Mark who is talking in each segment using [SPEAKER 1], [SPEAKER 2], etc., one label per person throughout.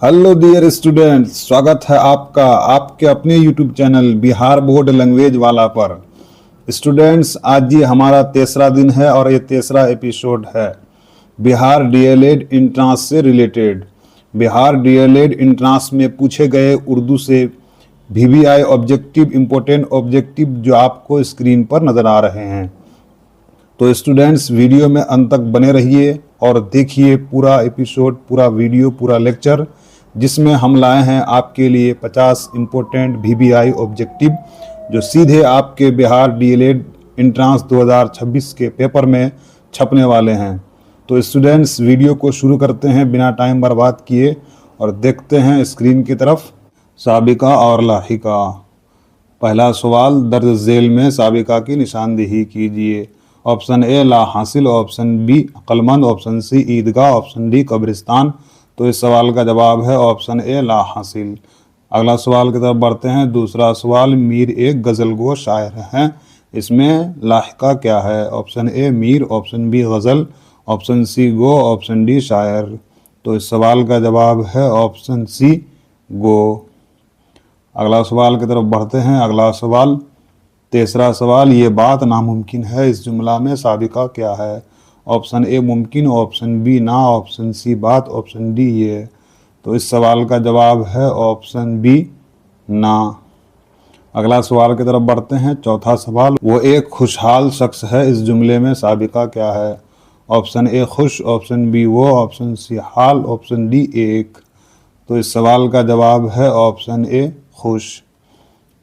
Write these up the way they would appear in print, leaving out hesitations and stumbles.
[SPEAKER 1] Hello dear students, स्वागत है आपका आपके अपने YouTube channel Bihar board language वाला पर। स्टूडेंट्स, आज ये हमारा तीसरा दिन है और ये तीसरा एपिसोड है बिहार डीएलएड इंट्रांस से रिलेटेड। बिहार डीएलएड इंट्रांस में पूछे गए उर्दू से वीवीआई ऑब्जेक्टिव, इम्पोर्टेंट ऑब्जेक्टिव जो आपको स्क्रीन पर नज़र आ रहे हैं। तो स्टूडेंट्स, वीडियो में अंत तक बने रहिए और देखिए पूरा एपिसोड, पूरा वीडियो, पूरा लेक्चर, जिसमें हम लाए हैं आपके लिए 50 इम्पोर्टेंट वीवीआई ऑब्जेक्टिव जो सीधे आपके बिहार डीएलएड इंट्रांस 2026 के पेपर में छपने वाले हैं। तो स्टूडेंट्स, वीडियो को शुरू करते हैं बिना टाइम बर्बाद किए और देखते हैं स्क्रीन की तरफ। साबिका और लाहिका। पहला सवाल, दर्ज झेल में साबिका की निशानदेही कीजिए। ऑप्शन ए ला हासिल, ऑप्शन बी अक्लमंद, ऑप्शन सी ईदगाह, ऑप्शन डी कब्रिस्तान। तो इस सवाल का जवाब है ऑप्शन ए ला हासिल। अगला सवाल की तरफ बढ़ते हैं। दूसरा सवाल, मीर एक गज़लगो शायर हैं, इसमें लाहिका क्या है? Option A Mir, option B गज़ल, ऑप्शन सी गो, ऑप्शन डी शायर। तो इस सवाल का जवाब है ऑप्शन सी गो। अगला सवाल की तरफ बढ़ते हैं। अगला सवाल, तीसरा सवाल, ये बात नामुमकिन है, इस जुमला में साबिका क्या है? ऑप्शन ए मुमकिन, ऑप्शन बी ना, ऑप्शन सी बात, ऑप्शन डी ये। तो इस सवाल का जवाब है ऑप्शन बी ना। अगला सवाल की तरफ बढ़ते हैं। चौथा सवाल, वो एक खुशहाल शख्स है, इस जुमले में साबिका क्या है? ऑप्शन ए खुश, ऑप्शन बी वो, ऑप्शन सी हाल, ऑप्शन डी एक। तो इस सवाल का जवाब है ऑप्शन ए खुश।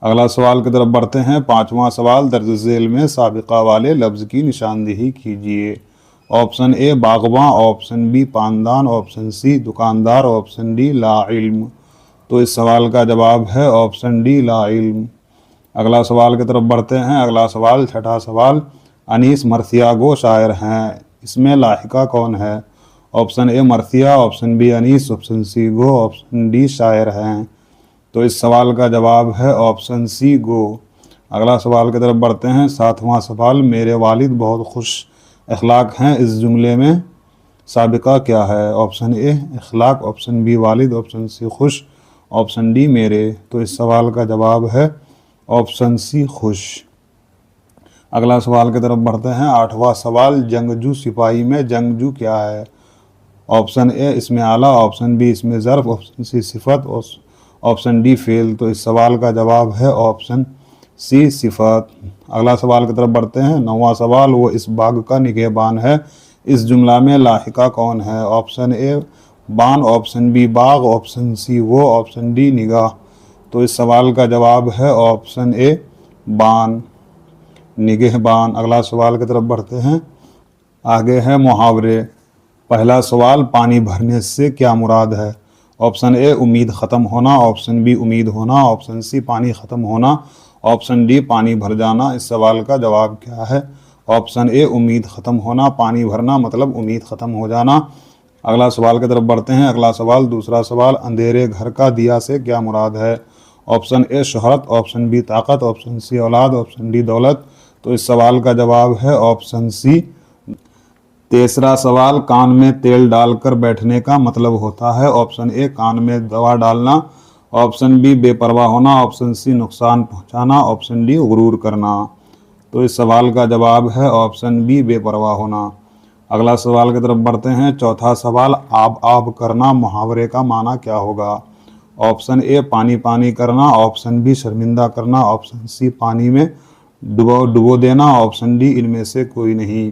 [SPEAKER 1] अगला सवाल की तरफ बढ़ते हैं। पांचवा सवाल, दर्ज झेल में साबिका वाले लफ्ज़ की निशानदेही कीजिए। ऑप्शन ए बागबां, ऑप्शन बी पानदान, ऑप्शन सी दुकानदार, ऑप्शन डी ला इल्म। तो इस सवाल का जवाब है ऑप्शन डी ला इल्म। अगला सवाल की तरफ बढ़ते हैं। अगला सवाल, छठा सवाल, अनीस मर्सिया गो शायर हैं, इसमें लाहिका कौन है? ऑप्शन ए मर्सिया, option B Anees, option C गो, ऑप्शन डी शायर हैं। तो इस सवाल का जवाब है ऑप्शन सी गो। अगला सवाल की तरफ बढ़ते हैं। सातवां सवाल, मेरे वालिद बहुत खुश अखलाक हैं, इस जुमले में साबिका क्या है? ऑप्शन ए अखलाक, ऑप्शन बी वालिद, ऑप्शन सी खुश, ऑप्शन डी मेरे। तो इस सवाल का जवाब है ऑप्शन सी खुश। अगला सवाल की तरफ बढ़ते हैं। आठवां सवाल, जंगजू सिपाही में जंगजू क्या है? ऑप्शन ए इसमें आला, ऑप्शन बी इसमें ज़र्फ, ऑप्शन सी सिफत, ऑप्शन डी फेल। तो इस सवाल का जवाब है ऑप्शन सी सिफत। अगला सवाल की तरफ बढ़ते हैं। नौवां सवाल, वो इस बाग का निगहबान है, इस जुमला में लाहिका कौन है? ऑप्शन ए बान, ऑप्शन बी बाग, ऑप्शन सी वो, ऑप्शन डी निगाह। तो इस सवाल का जवाब है ऑप्शन ए बान, निगहबान। अगला सवाल की तरफ बढ़ते हैं। आगे है मुहावरे। पहला सवाल, पानी भरने से क्या मुराद है? ऑप्शन ए उम्मीद ख़त्म होना, ऑप्शन बी उम्मीद होना, ऑप्शन सी पानी ख़त्म होना, ऑप्शन डी पानी भर जाना। इस सवाल का जवाब क्या है? ऑप्शन ए उम्मीद ख़त्म होना, पानी भरना मतलब उम्मीद ख़त्म हो जाना। अगला सवाल की तरफ बढ़ते हैं। अगला सवाल, दूसरा सवाल, अंधेरे घर का दिया से क्या मुराद है? ऑप्शन ए शोहरत, ऑप्शन बी ताकत, ऑप्शन सी औलाद, ऑप्शन डी दौलत। तो इस सवाल का जवाब है ऑप्शन सी। तीसरा सवाल, कान में तेल डालकर बैठने का मतलब होता है? ऑप्शन ए कान में दवा डालना, ऑप्शन बी बेपरवाह होना, ऑप्शन सी नुकसान पहुंचाना, ऑप्शन डी गुरूर करना। तो इस सवाल का जवाब है ऑप्शन बी बेपरवाह होना। अगला सवाल की तरफ बढ़ते हैं। चौथा सवाल, आब आब करना मुहावरे का माना क्या होगा? ऑप्शन ए पानी पानी करना, ऑप्शन बी शर्मिंदा करना, ऑप्शन सी पानी में डुबो देना, ऑप्शन डी इनमें से कोई नहीं।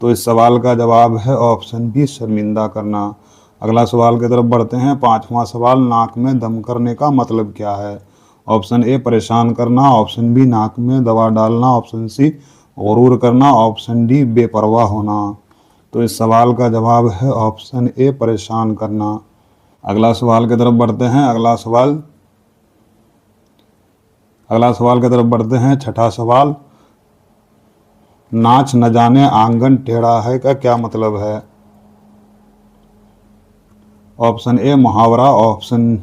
[SPEAKER 1] तो इस सवाल का जवाब है ऑप्शन बी शर्मिंदा करना। अगला सवाल की तरफ बढ़ते हैं। पांचवा सवाल, नाक में दम करने का मतलब क्या है? ऑप्शन ए परेशान करना, ऑप्शन बी नाक में दवा डालना, ऑप्शन सी गुरूर करना, ऑप्शन डी बेपरवाह होना। तो इस सवाल का जवाब है ऑप्शन ए परेशान करना। अगला सवाल की तरफ बढ़ते हैं। अगला सवाल की तरफ बढ़ते हैं। छठा सवाल, नाच न जाने आंगन टेढ़ा है का क्या मतलब है? ऑप्शन ए मुहावरा, ऑप्शन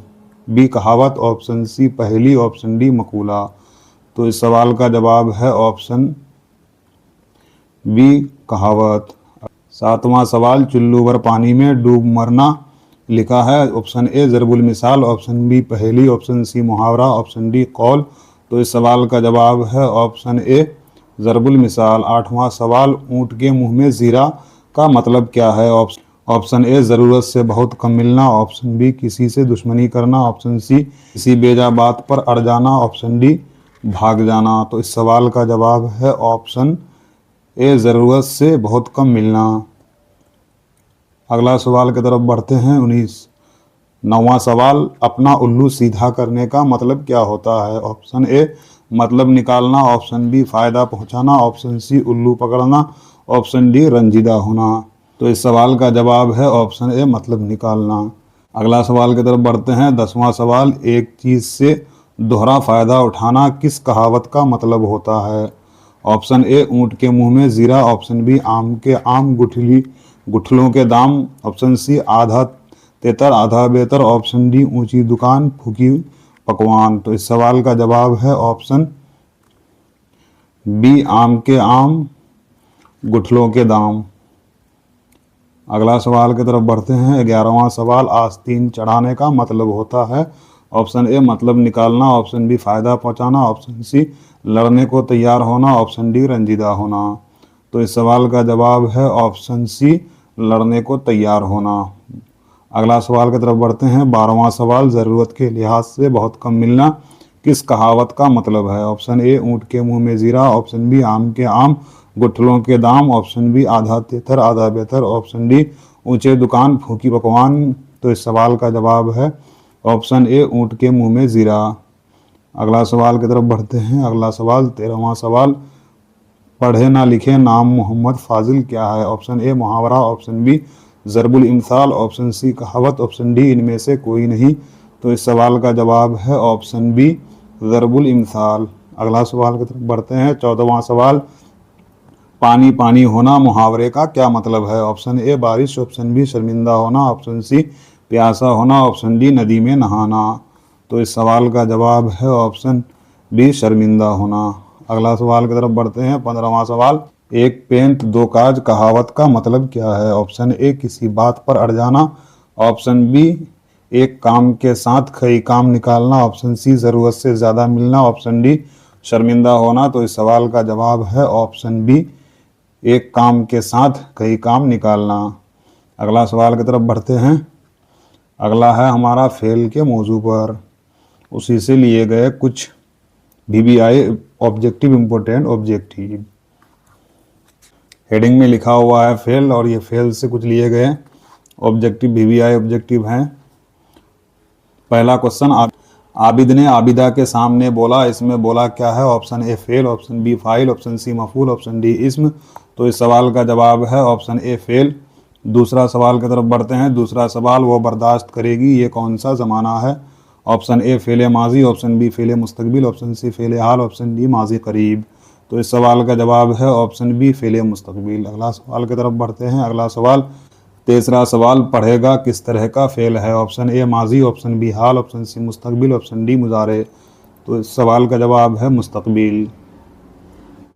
[SPEAKER 1] बी कहावत, ऑप्शन सी पहेली, ऑप्शन डी मकूला। तो इस सवाल का जवाब है ऑप्शन बी कहावत। सातवां सवाल, चुल्लू भर पानी में डूब मरना लिखा है। ऑप्शन ए ज़रबुल मिसाल, ऑप्शन बी पहेली, ऑप्शन सी मुहावरा, ऑप्शन डी कौल। तो इस सवाल का जवाब है ऑप्शन ए ज़रबुल मिसाल। 8वां सवाल, ऊँट के मुंह में जीरा का मतलब क्या है? ऑप्शन ए ज़रूरत से बहुत कम मिलना, ऑप्शन बी किसी से दुश्मनी करना, ऑप्शन सी किसी बेजा बात पर अड़ जाना, ऑप्शन डी भाग जाना। तो इस सवाल का जवाब है ऑप्शन ए ज़रूरत से बहुत कम मिलना। अगला सवाल की तरफ बढ़ते हैं। 9वां सवाल, अपना उल्लू सीधा करने का मतलब क्या होता है? ऑप्शन ए मतलब निकालना, ऑप्शन बी फायदा पहुंचाना, ऑप्शन सी उल्लू पकड़ना, ऑप्शन डी रंजीदा होना। तो इस सवाल का जवाब है ऑप्शन ए मतलब निकालना। अगला सवाल की तरफ बढ़ते हैं। 10वां सवाल, एक चीज़ से दोहरा फायदा उठाना किस कहावत का मतलब होता है? ऑप्शन ए ऊँट के मुंह में जीरा, ऑप्शन बी आम के आम गुठलों के दाम, ऑप्शन सी आधा तेतर आधा बेहतर, ऑप्शन डी ऊंची दुकान फूकी पकवान। तो इस सवाल का जवाब है ऑप्शन बी आम के आम गुठलों के दाम। अगला सवाल की तरफ बढ़ते हैं। 11वां सवाल, आस्तीन चढ़ाने का मतलब होता है? ऑप्शन ए मतलब निकालना, ऑप्शन बी फायदा पहुंचाना, ऑप्शन सी लड़ने को तैयार होना, ऑप्शन डी रंजीदा होना। तो इस सवाल का जवाब है ऑप्शन सी लड़ने को तैयार होना। अगला सवाल की तरफ बढ़ते हैं। 12वां सवाल, ज़रूरत के लिहाज से बहुत कम मिलना किस कहावत का मतलब है? ऑप्शन ए ऊँट के मुंह में जीरा, ऑप्शन बी आम के आम गुठलों के दाम, ऑप्शन बी आधा तेतर आधा बेहतर, ऑप्शन डी ऊंचे दुकान फूकी पकवान। तो इस सवाल का जवाब है ऑप्शन ए ऊँट के मुंह में जीरा। अगला सवाल की तरफ बढ़ते हैं। अगला सवाल 13वां सवाल, पढ़े ना लिखे नाम मोहम्मद फाजिल क्या है? ऑप्शन ए मुहावरा, ऑप्शन बी ज़रबुल इमसाल, ऑप्शन सी कहावत, ऑप्शन डी इनमें से कोई नहीं। तो इस सवाल का जवाब है ऑप्शन बी ज़रबुल इमसाल। अगला सवाल की तरफ बढ़ते हैं। 14वां सवाल, पानी पानी होना मुहावरे का क्या मतलब है? ऑप्शन ए बारिश, ऑप्शन बी शर्मिंदा होना, ऑप्शन सी प्यासा होना, ऑप्शन डी नदी में नहाना। तो इस सवाल का जवाब है ऑप्शन बी शर्मिंदा होना। अगला सवाल की तरफ बढ़ते हैं। 15वां सवाल, एक पेंट दो काज कहावत का मतलब क्या है? ऑप्शन ए किसी बात पर अड़ जाना, ऑप्शन बी एक काम के साथ कई काम निकालना, ऑप्शन सी ज़रूरत से ज़्यादा मिलना, ऑप्शन डी शर्मिंदा होना। तो इस सवाल का जवाब है ऑप्शन बी एक काम के साथ कई काम निकालना। अगला सवाल की तरफ बढ़ते हैं। अगला है हमारा फेल के मौजू पर, उसी से लिए गए कुछ VBI objective important objective. Heading में लिखा हुआ है फेल, और ये फेल से कुछ लिए गए ऑब्जेक्टिव VBI ऑब्जेक्टिव हैं। पहला क्वेश्चन, आबिद ने आबिदा के सामने बोला, इसमें बोला क्या है? ऑप्शन ए फेल, ऑप्शन बी फाइल, ऑप्शन सी मफूल, ऑप्शन डी इस्म। तो इस सवाल का जवाब है ऑप्शन ए फेल। दूसरा सवाल की तरफ बढ़ते हैं। दूसरा सवाल, वो बर्दाश्त करेगी ये कौन सा ज़माना है? ऑप्शन ए फेल माजी, ऑप्शन बी फेल मुस्तकबिल, ऑप्शन सी फेल हाल, ऑप्शन डी माजी करीब। तो इस सवाल का जवाब है ऑप्शन बी फेल मुस्तकबिल। अगला सवाल की तरफ बढ़ते हैं। अगला सवाल, तीसरा सवाल, पढ़ेगा किस तरह का फेल है? ऑप्शन ए माजी, ऑप्शन बी हाल, ऑप्शन सी मुस्तकबिल, ऑप्शन डी मुजारे। तो इस सवाल का जवाब है मुस्तकबिल।